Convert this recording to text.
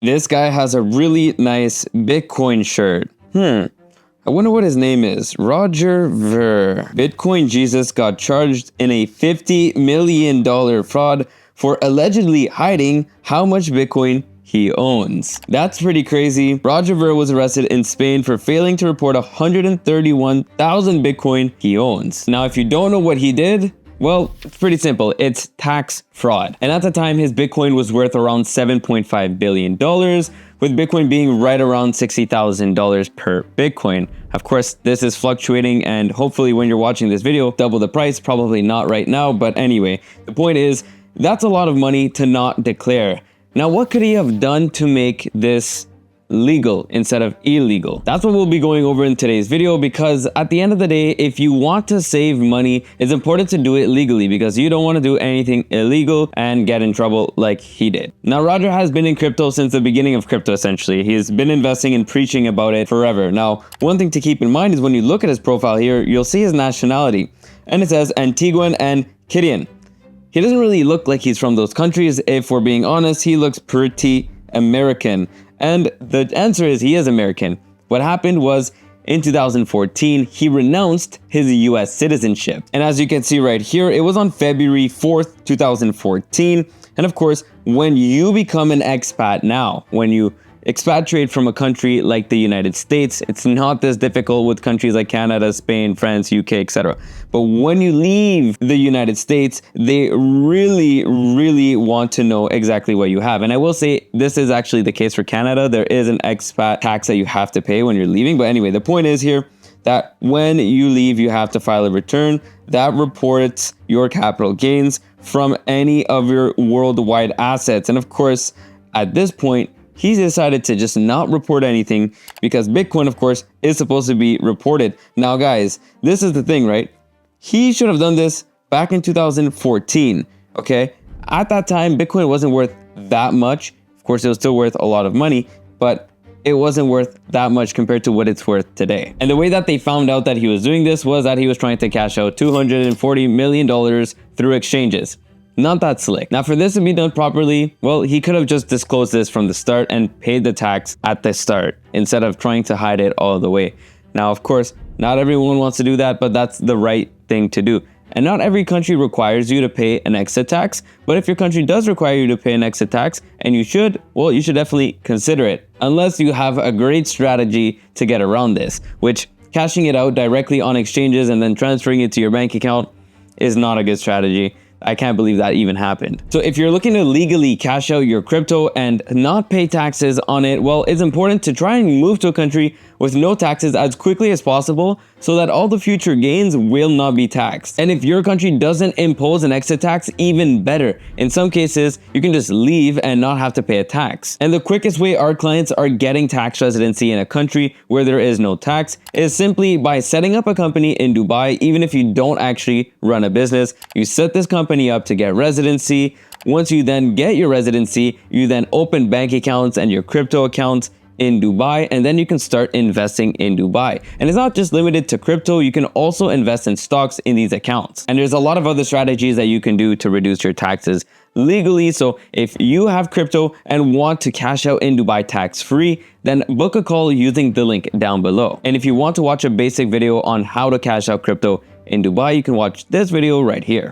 This guy has a really nice Bitcoin shirt. I wonder what his name is. Roger Ver. Bitcoin Jesus got charged in a $50 million fraud for allegedly hiding how much Bitcoin he owns. That's pretty crazy. Roger Ver was arrested in Spain for failing to report 131,000 Bitcoin he owns. Now, if you don't know what he did, well, it's pretty simple. It's tax fraud. And at the time, his Bitcoin was worth around $7.5 billion, with Bitcoin being right around $60,000 per Bitcoin. Of course, this is fluctuating, and hopefully when you're watching this video, double the price. Probably not right now, but anyway, the point is, that's a lot of money to not declare. Now, what could he have done to make this legal instead of illegal? That's what we'll be going over in today's video, because at the end of the day, if you want to save money, it's important to do it legally, because you don't want to do anything illegal and get in trouble like he did. Now, Roger has been in crypto since the beginning of crypto, essentially. He's been investing and preaching about it forever. Now, one thing to keep in mind is when you look at his profile here, you'll see his nationality, and it says Antiguan and Kyrgyzstan. He doesn't really look like he's from those countries. If we're being honest, he looks pretty American. And the answer is he is American. What happened was, in 2014, he renounced his US citizenship. And as you can see right here, it was on February 4th, 2014. And of course, when you become an expat now, when you expatriate from a country like the United States, it's not this difficult with countries like Canada, Spain, France, UK, etc. But when you leave the United States, they really want to know exactly what you have. And I will say this is actually the case for Canada. There is an expat tax that you have to pay when you're leaving. But anyway, the point is here that when you leave, you have to file a return that reports your capital gains from any of your worldwide assets. And of course, at this point, he's decided to just not report anything, because Bitcoin, of course, is supposed to be reported. Now, guys, this is the thing, right? He should have done this back in 2014, okay? At that time, Bitcoin wasn't worth that much. Of course, it was still worth a lot of money, but it wasn't worth that much compared to what it's worth today. And the way that they found out that he was doing this was that he was trying to cash out $240 million through exchanges. Not that slick. Now, for this to be done properly, well, he could have just disclosed this from the start and paid the tax at the start instead of trying to hide it all the way. Now, of course, not everyone wants to do that, but that's the right thing to do. And not every country requires you to pay an exit tax, but if your country does require you to pay an exit tax, and you should, well, you should definitely consider it, unless you have a great strategy to get around this, which cashing it out directly on exchanges and then transferring it to your bank account is not a good strategy. I can't believe that even happened. So if you're looking to legally cash out your crypto and not pay taxes on it, well, it's important to try and move to a country with no taxes as quickly as possible so that all the future gains will not be taxed. And if your country doesn't impose an exit tax, even better. In some cases, you can just leave and not have to pay a tax. And the quickest way our clients are getting tax residency in a country where there is no tax is simply by setting up a company in Dubai. Even if you don't actually run a business, you set this company up to get residency. Once you then get your residency, you then open bank accounts and your crypto accounts in Dubai, and then you can start investing in Dubai. And it's not just limited to crypto, you can also invest in stocks in these accounts. And there's a lot of other strategies that you can do to reduce your taxes legally. So if you have crypto and want to cash out in Dubai tax-free, then book a call using the link down below. And if you want to watch a basic video on how to cash out crypto in Dubai, you can watch this video right here.